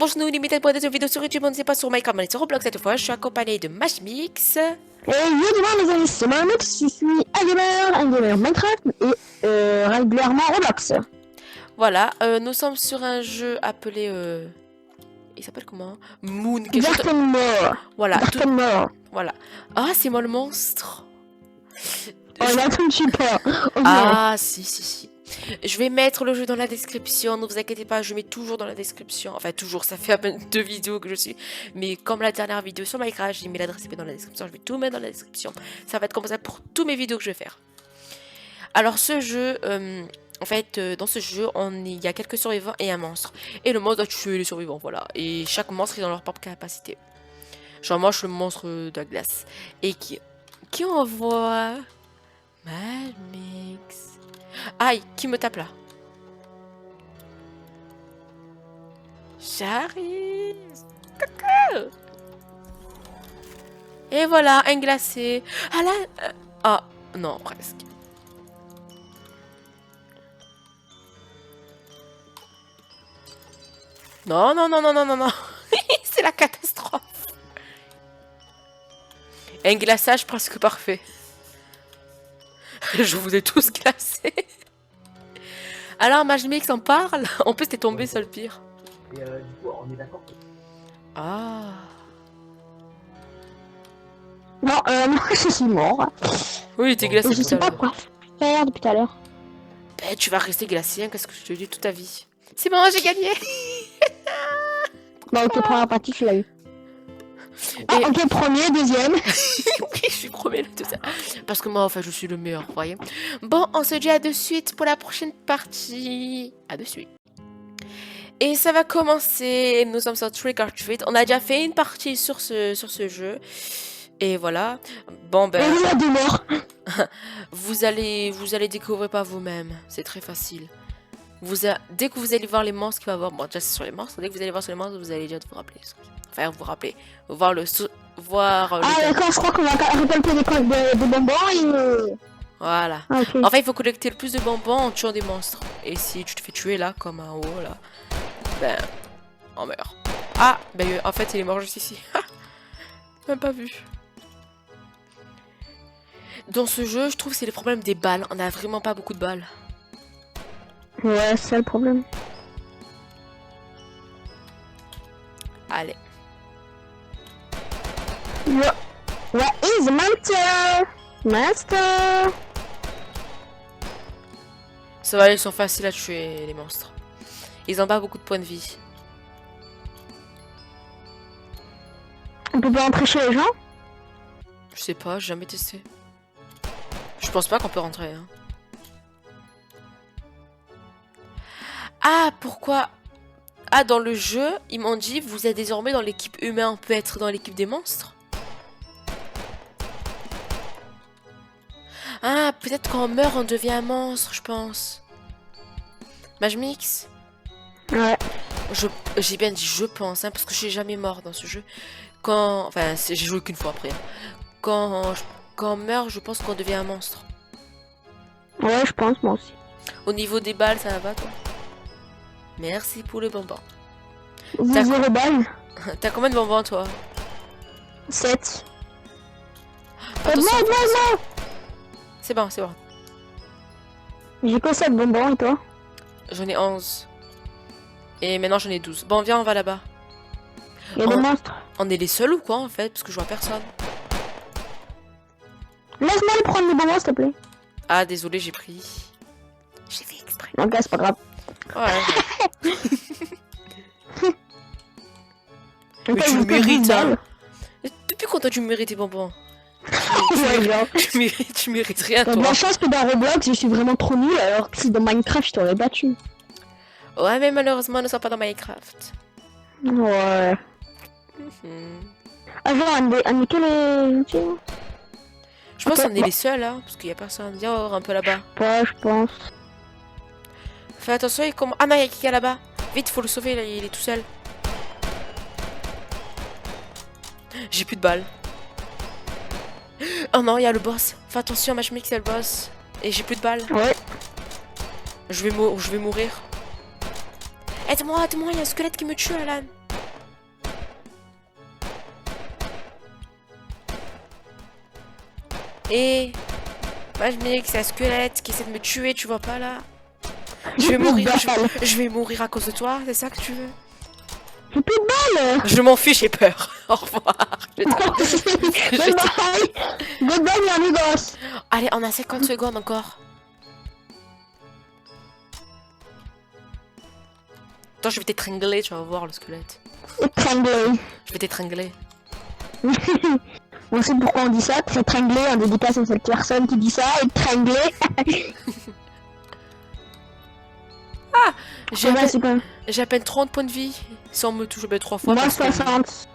rejoins-nous limité pour des vidéos sur YouTube, on ne sait pas sur Minecraft, mais sur Roblox cette fois. Je suis accompagné de Mashmix. Et yo demain les amis, c'est Mohamed, je suis un gamer Minecraft et régulièrement Roblox. Voilà, nous sommes sur un jeu appelé... Il s'appelle comment? Moon, quelque chose. Darkenmore. Voilà, Darkenmore. voilà. Ah, c'est moi le monstre. Oh là, tu ne suis pas. Okay. Ah, si. Je vais mettre le jeu dans la description, ne vous inquiétez pas, je mets toujours dans la description. Enfin, toujours, ça fait à peine 2 vidéos que je suis. Mais comme la dernière vidéo sur Minecraft, j'ai mis l'adresse IP dans la description, je vais tout mettre dans la description. Ça va être comme ça pour tous mes vidéos que je vais faire. Alors, ce jeu, en fait, dans ce jeu, il y a quelques survivants et un monstre. Et le monstre doit tuer les survivants, voilà. Et chaque monstre est dans leur propre capacité. Genre, moi, je suis le monstre de la glace. Et qui envoie Mashmix. Aïe, qui me tape là? J'arrive. Coucou. Et voilà, un glacé. Ah là... ah, non, presque. Non. C'est la catastrophe. Un glaçage presque parfait. Je vous ai tous glacés. Alors, Mashmix en parle. En plus, t'es tombé, c'est le pire. Et du coup, on est d'accord. Ah. Non, moi je suis mort. Oui, t'es glacé Je tout sais à pas l'heure. quoi faire depuis tout à l'heure. Ben, tu vas rester glacé, hein, qu'est-ce que je te dis toute ta vie. C'est bon, j'ai gagné. Bon, ok, première partie, tu l'as eu. Ah, Et- ok, premier, deuxième. Oui, je suis premier là, tout ça. Parce que moi, enfin, je suis le meilleur, vous voyez. Bon, on se dit à de suite pour la prochaine partie. À de suite. Et ça va commencer. Nous sommes sur Trick or Treat. On a déjà fait une partie sur ce jeu. Et voilà. Bon, Et ben, il y a 2 morts. vous allez découvrir par vous-même. C'est très facile. Dès que vous allez voir les monstres qu'il va y avoir, bon, déjà c'est sur les monstres. Dès que vous allez voir sur les monstres, vous allez déjà vous rappeler. Enfin, vous rappeler. Voir le Ah, d'accord, je crois qu'on va récolter des bonbons et. Voilà. Ah, ok. Enfin, il faut collecter le plus de bonbons en tuant des monstres. Et si tu te fais tuer là, comme un haut là, ben, on meurt. Ah, ben en fait, il est mort juste ici. Même pas vu. Dans ce jeu, je trouve que c'est le problème des balles. On a vraiment pas beaucoup de balles. Ouais, c'est ça le problème. Allez. What is master? Master? Ça va, ils sont faciles à tuer, les monstres. Ils ont pas beaucoup de points de vie. On peut pas entrer chez les gens? Je sais pas, j'ai jamais testé. Je pense pas qu'on peut rentrer. Hein. Ah, pourquoi? Ah, dans le jeu, ils m'ont dit, vous êtes désormais dans l'équipe humaine, on peut être dans l'équipe des monstres. Ah, peut-être quand on meurt, on devient un monstre, je pense. Mashmix? Ouais. J'ai bien dit je pense, hein, parce que je suis jamais mort dans ce jeu. Enfin, j'ai joué qu'une fois après. Quand on meurt, je pense qu'on devient un monstre. Ouais, je pense, moi aussi. Au niveau des balles, ça va toi? Merci pour le bonbon. Vous T'as- aurez balle? T'as combien de bonbons toi? 7. Attention, Non! c'est bon. J'ai que 7 bonbons et toi? J'en ai 11. Et maintenant j'en ai 12. Bon, viens, on va là-bas. Il y a des monstres. On est les seuls ou quoi en fait? Parce que je vois personne. Laisse-moi le prendre les bonbons, s'il te plaît. Ah, désolé, j'ai pris. J'ai fait exprès. Ok, c'est pas grave. Ouais. Ok, tu j'ai le que 10 mérites, hein. balles. Depuis quand toi tu mérites tes bonbons? Ouais, genre. Tu mérites rien T'as de toi. la chance que dans Roblox, je suis vraiment trop nul, alors que si dans Minecraft, je t'aurais battu. Ouais, mais malheureusement, nous ne sommes pas dans Minecraft. Ouais. Mhm. Ah, genre, on est que les... Je pense Ok, qu'on est bon. les seuls, hein, parce qu'il y a personne. Viens voir un peu là-bas. Pas, je pense. Fais attention, il commence. Ah non, il y a quelqu'un là-bas. Vite, faut le sauver, là, il est tout seul. J'ai plus de balles. Oh non, il y a le boss. Fais attention, Mashmix, il y a le boss. Et j'ai plus de balles. Ouais. Je vais mourir. Aide-moi, il y a un squelette qui me tue, Alan. Et imaginez que c'est un squelette qui essaie de me tuer, tu vois pas là? Je vais mourir, je vais mourir à cause de toi, c'est ça que tu veux? J'ai plus de balles. Je m'en fiche, j'ai peur. Au revoir. Goodbye. Goodbye, mes amigos. Allez, on a 50 secondes encore. Attends, je vais t'étrangler, tu vas voir le squelette. Étranglé. Je vais t'étrangler. On sait pourquoi on dit ça. Étranglé, on dédicace à cette personne qui dit ça. Étranglé. J'ai Ouais, à, c'est pas... peine 30 points de vie. Sans me toucher 3 fois. Moi, parce que 60.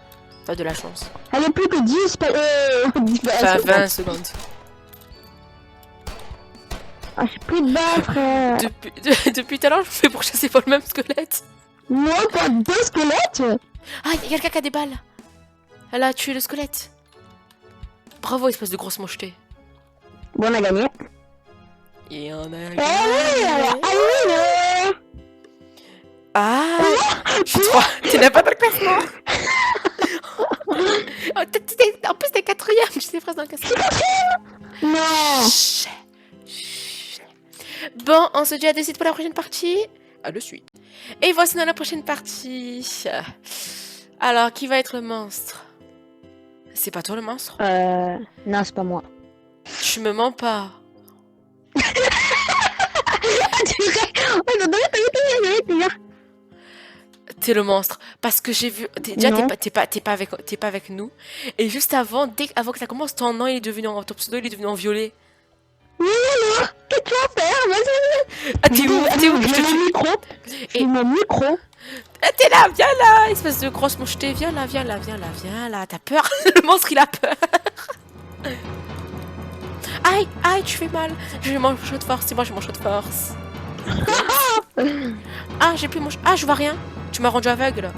t'as de la chance. Elle est plus que 10. Enfin, 20 secondes. Ah, j'ai plus de balles, frère. Depuis tout à l'heure, je me fais pourchasser par le même squelette. Non, pas deux squelettes. Ah, il y a quelqu'un qui a des balles. Elle a tué le squelette. Bravo, espèce de grosse mocheté. Bon, on a gagné. Et on a Eh oui, gagné. allez. Ah, je crois. Tu n'as pas dans le classement. Oh, en plus, t'es quatrième. Je sais presque dans le classement. Non. Chut. Chut. Bon, on se dit à de suite pour la prochaine partie. À de suite. Et voici dans la prochaine partie. Alors, qui va être le monstre? C'est pas toi le monstre? Non, c'est pas moi. Tu me mens pas. T'es le monstre. Parce que j'ai vu. Déjà, Non. t'es pas avec nous. Et juste avant, avant que ça commence, ton nom il est devenu en. Ton pseudo il est devenu en violet. Qu'est-ce que tu vas faire? Vas-y. Ah, t'es où? T'es où? Je te J'ai mon tue. micro. J'ai mon micro. Ah, t'es là, viens là, espèce de grosse mouchetée. Viens là, viens là, viens là, viens là. T'as peur? Le monstre il a peur. Aïe, aïe, tu fais mal. J'ai mon shot de force, c'est moi j'ai mon shot de force. Ah, j'ai plus mon. Ah, je vois rien. Tu m'as rendu aveugle.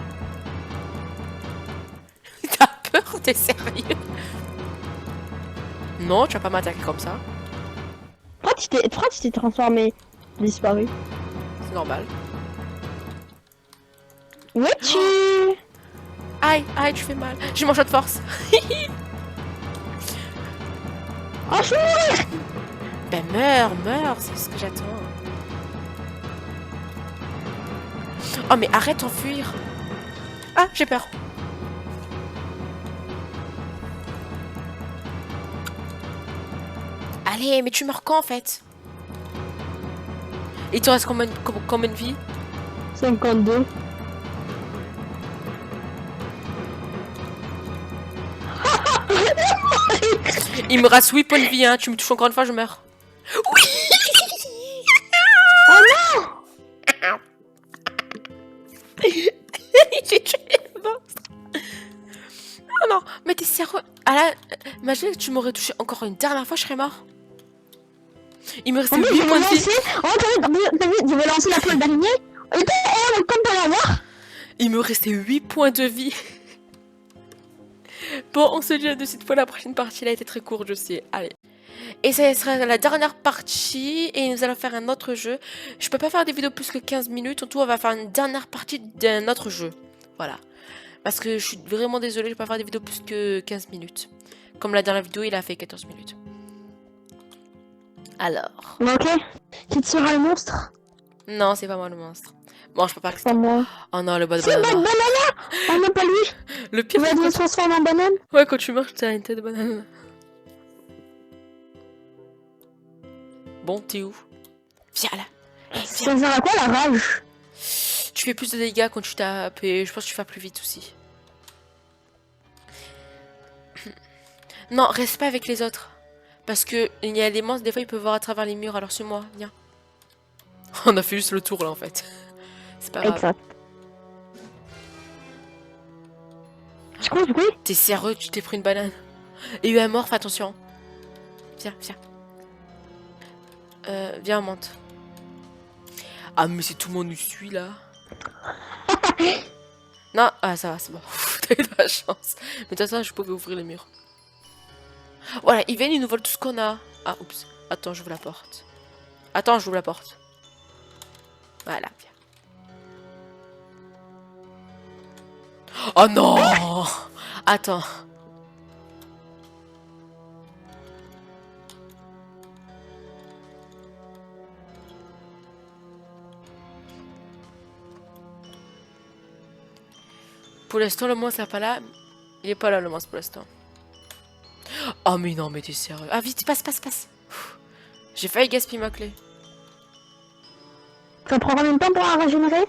T'as peur? T'es sérieux? Non, tu vas pas m'attaquer comme ça. Pourquoi tu t'es transformé? Disparu. C'est normal. Où es-tu? Aïe, aïe, tu fais mal. J'ai mon shot de force. Oh, je vais mourir. Ben meurs, c'est ce que j'attends. Oh mais arrête d'enfuir. Ah, j'ai peur. Allez, mais tu meurs quand en fait? Il te reste combien de vie? 52. Il me reste 8 points de vie, hein. Tu me touches encore une fois, je meurs. Oui. Oh non. J'ai tué le monstre. Oh non, mais t'es sérieux? Ah là, imagine que tu m'aurais touché encore une dernière fois, je serais mort. Il me restait 8 points de vie. Oh, t'as vu, je vais lancer la poêle d'araignée. Et comme par hasard. Il me restait 8 points de vie. Bon, on se dit de suite pour la prochaine partie. Elle a été très courte, je sais. Allez. Et ça sera la dernière partie. Et nous allons faire un autre jeu. Je peux pas faire des vidéos plus que 15 minutes. En tout, on va faire une dernière partie d'un autre jeu. Voilà. Parce que je suis vraiment désolée, je peux pas faire des vidéos plus que 15 minutes. Comme la dernière vidéo, il a fait 14 minutes. Alors. Ok. Qui te sera le monstre? Non, c'est pas moi le monstre. Bon, je peux pas C'est pas moi. Oh non, le bas de C'est banane. Banana. Oh non, pas lui. Le Tu pire, vas c'est te quand... transformer en banane. Ouais, quand tu marches, t'as une tête de banane. Bon, t'es où? Viens là. Viens. Ça sert à quoi la rage? Tu fais plus de dégâts quand tu tapes et je pense que tu vas plus vite aussi. Non, reste pas avec les autres. Parce que il y a des monstres, des fois ils peuvent voir à travers les murs, alors suis-moi, viens. On a fait juste le tour là en fait. C'est pas grave. Exact. Tu crois, oui? T'es sérieux, tu t'es pris une banane. Et eu un mort, fais attention. Viens, viens. Viens, on monte. Ah, mais c'est tout le monde nous suit là. Non, ah, ça va, c'est bon. T'as eu de la chance. Mais de toute façon, je pouvais ouvrir les murs. Voilà, ils viennent, ils nous volent tout ce qu'on a. Ah, oups. Attends, j'ouvre la porte. Attends, j'ouvre la porte. Voilà, viens. Oh non! Attends. Pour l'instant, le monstre n'est pas là. Il est pas là, le monstre, pour l'instant. Oh, mais non, mais t'es sérieux. Ah, vite, passe. J'ai failli gaspiller ma clé. Ça prend combien de temps pour la régénérer?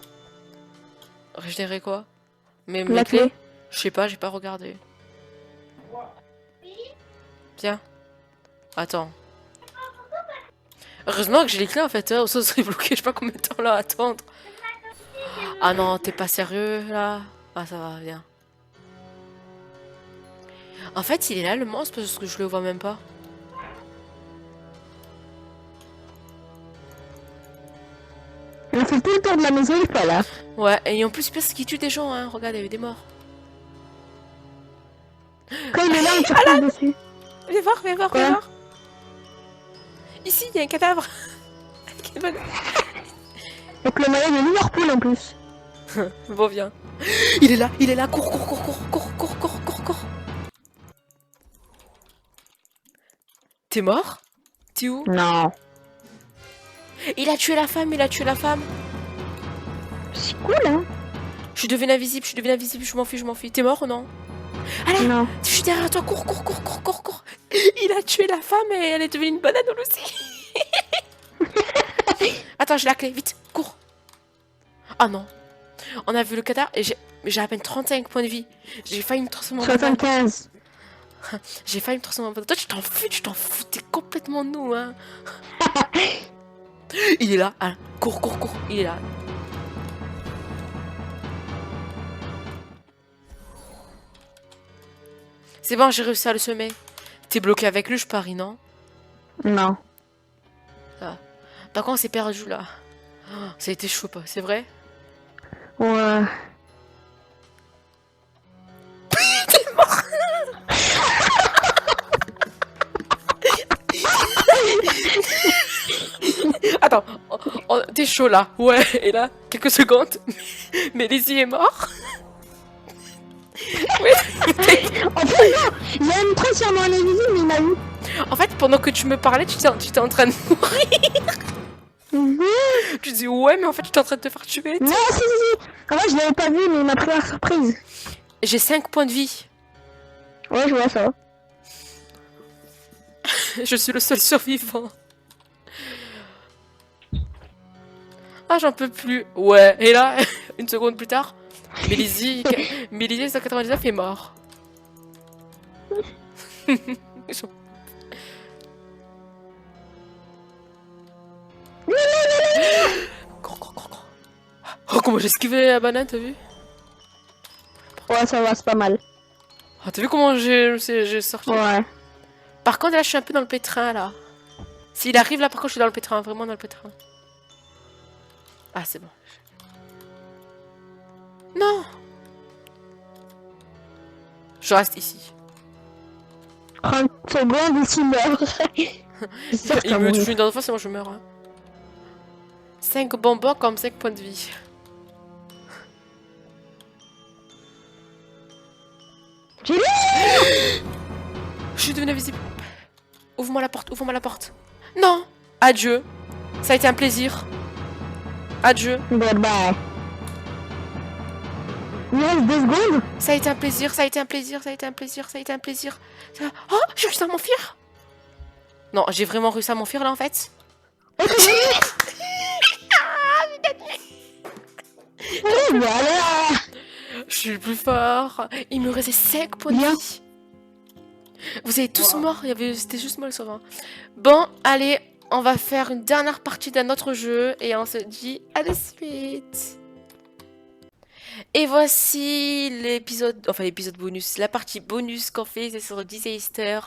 Régénérer quoi? Mais La mes clés? clé. Je sais pas, j'ai pas regardé. Tiens. Attends. Heureusement que j'ai les clés en fait, hein. Ça serait bloqué, je sais pas combien de temps là à attendre. Ah non, t'es pas sérieux là? Ah ça va, viens. En fait, il est là le monstre parce que je le vois même pas. On a fait tout le tour de la maison, il est pas là. Ouais, et en plus, parce qu'il tue des gens, hein. Regarde, il y avait des morts. Quand il est là, on tire pas dessus. Viens voir, viens voir, Quoi? viens voir. Ici, il y a un cadavre. Avec une balle. Avec le maillot de Liverpool en plus. Bon, viens. Il est là, cours. T'es mort? T'es où? Non. Il a tué la femme. C'est cool, hein? Je suis devenue invisible, je m'enfuis. T'es mort ou non? Allez, Non. je suis derrière toi, cours. Il a tué la femme et elle est devenue une banane aussi. Attends, j'ai la clé, vite, cours. Ah non. On a vu le cadavre et j'ai à peine 35 points de vie. J'ai failli me transformer en banane. 75. J'ai failli me transformer en banane. Toi, tu t'en fous, t'es complètement nous, hein. Il est là, ah, cours, il est là. C'est bon, j'ai réussi à le semer. T'es bloqué avec lui, je parie, non? Non. Par contre, on s'est perdu là. Oh, ça a été chaud, pas, c'est vrai? Ouais. Attends, t'es chaud là. Ouais, et là, quelques secondes. Mais Lizzie est mort. Ouais. En plus, non, il y a une trace sur mon invisible, mais il m'a eu. En fait, pendant que tu me parlais, tu étais en train de mourir. Mhm. Tu dis ouais, mais en fait, tu étais en train de te faire tuer. Non, si. En fait, je l'avais pas vu, mais il m'a pris la surprise. J'ai 5 points de vie. Ouais, je vois ça. Je suis le seul survivant. Ah, j'en peux plus. Ouais, et là, une seconde plus tard, Mélisie 199 est mort. Cours. Oh, comment j'ai esquivé la banane, t'as vu? Ouais, ça va, c'est pas mal. Ah, t'as vu comment j'ai sorti? Ouais. Par contre, là, je suis un peu dans le pétrin, là. S'il arrive, là, par contre, je suis dans le pétrin, vraiment dans le pétrin. Ah, c'est bon. Non! Je reste ici. 30 secondes et 6 meurt. Il me tue une dernière fois, c'est moi je meurs. Hein. 5 bonbons comme 5 points de vie. J'ai lu. Je suis devenue invisible. Ouvre-moi la porte. Non! Adieu. Ça a été un plaisir. Adieu. Bye bye. Il reste 2 secondes. Ça a été un plaisir. Oh, j'ai réussi à m'enfuir. Non, j'ai vraiment réussi à m'enfuir là en fait. Et voilà. Je suis le plus fort. Il me restait 5 points de vie. Vous avez tous morts. C'était juste moi le sauveur. Bon, allez, on va faire une dernière partie d'un autre jeu et on se dit à la suite. Et voici l'épisode bonus, la partie bonus qu'on fait, c'est sur Disaster.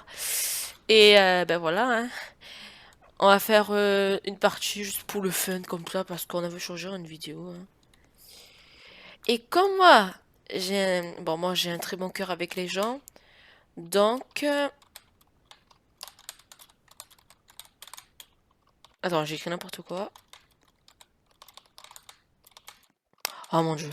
Et ben voilà, hein. On va faire une partie juste pour le fun comme ça parce qu'on avait changé une vidéo. Hein. Et comme moi, j'ai un très bon cœur avec les gens, donc attends, j'ai écrit n'importe quoi. Oh mon dieu.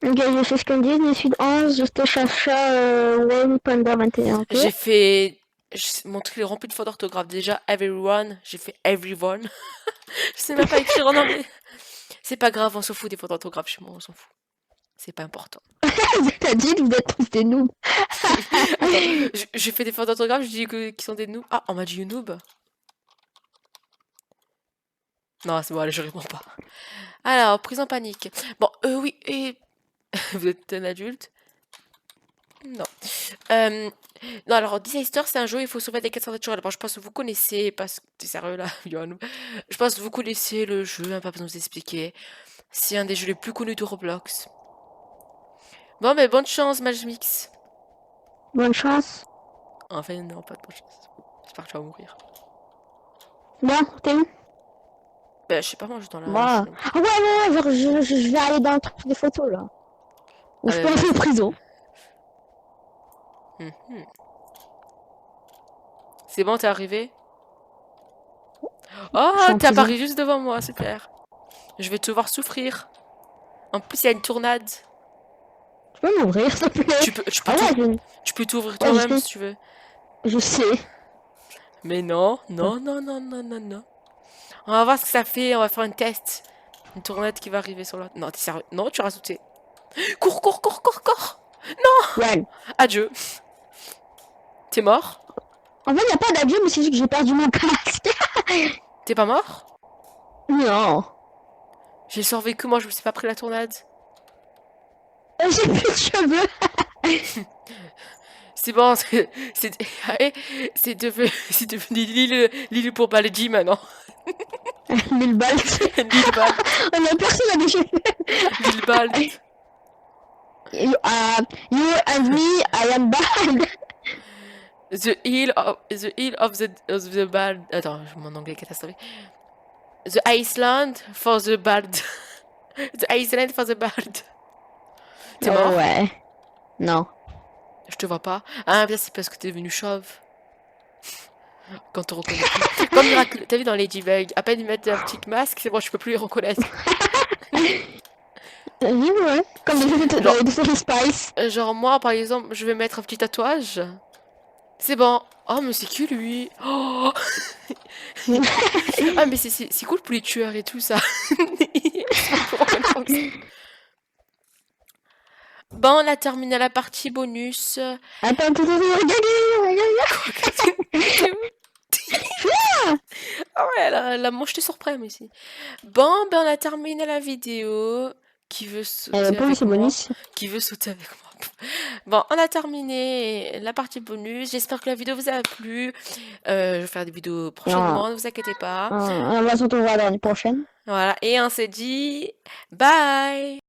Ok, je sais ce qu'on dit, je suis 11, je te cherche Wally Panda 21, ok? J'ai fait... Mon truc est rempli de fautes d'orthographe. Déjà, everyone, j'ai fait everyone. Je sais même pas écrire en anglais. C'est pas grave, on s'en fout des fautes d'orthographe chez moi, on s'en fout. C'est pas important. T'as dit que vous êtes tous des noobs. Attends, j'ai fait des fautes d'orthographe, je dis qu'ils sont des noobs. Ah, on m'a dit noob. Non, c'est bon, allez, je réponds pas. Alors, prise en panique. Bon, oui, et... Vous êtes un adulte? Non. Non, alors, Disaster, c'est un jeu où il faut sauver des catastrophes naturelles. Bon, je pense que vous connaissez, parce que... T'es sérieux, là, Yohan? Je pense que vous connaissez le jeu, hein, pas besoin de vous expliquer. C'est un des jeux les plus connus de Roblox. Bon, mais bonne chance, Magmix. Bonne chance. Enfin, non, pas de bonne chance. J'espère que tu vas mourir. Bon, t'es où? Ben, je sais pas, moi, je suis dans la... Moi. Ah ouais, genre, je vais aller dans le truc des photos, là. Ou Ah, je ben, peux aller en vas-y. prison. Mhm. C'est bon, t'es arrivé? Je Oh, suis en t'es prison. apparu juste devant moi, super. Je vais te voir souffrir. En plus, il y a une tournade. Tu peux m'ouvrir, s'il te plaît? Ah ouais, Tu peux t'ouvrir ouais, je toi-même sais. si tu veux. Je sais. Mais non, non, non, non, non, non, non. On va voir ce que ça fait, on va faire un test. Une tournade qui va arriver sur la... Non, t'es sérieux? Non, tu as sauté. Cours, cours, cours, cours, cours. Ouais. Adieu. T'es mort? En fait, y a pas d'avion, mais c'est juste que j'ai perdu mon casque. T'es pas mort? Non. J'ai survécu, moi, je me suis pas pris la tournade. J'ai plus de cheveux. C'est bon, c'est devenu l'île pour Balaji maintenant. 1000 balles. L'île Bal, On a personne à des cheveux. l'île Bal. You and me, I am bad. The hill of the bad. Attends, mon anglais est catastrophique. The Iceland for the bad. The Iceland for the bad. T'es mort? Ouais. Non. Je te vois pas. Ah, bien c'est parce que t'es devenu chauve. Quand on reconnaît plus. Comme Miracle. T'as vu dans Ladybug, à peine ils mettent un petit masque, c'est bon, je peux plus les reconnaître. Oui, ouais. Comme des séries Spice. Genre moi, par exemple, je vais mettre un petit tatouage. C'est bon. Oh, mais c'est qui lui? Oh ah, mais c'est cool pour les tueurs et tout ça. Bon, on a terminé la partie bonus. Attends, Ah ouais, la manche te surprend ici. Bon, ben on a terminé la vidéo. Qui veut sauter avec moi? bonus. Qui veut sauter avec moi? Bon, on a terminé la partie bonus. J'espère que la vidéo vous a plu. Je vais faire des vidéos prochainement, ne vous inquiétez pas. On va se retrouver dans l'année prochaine. Voilà, et on s'est dit bye!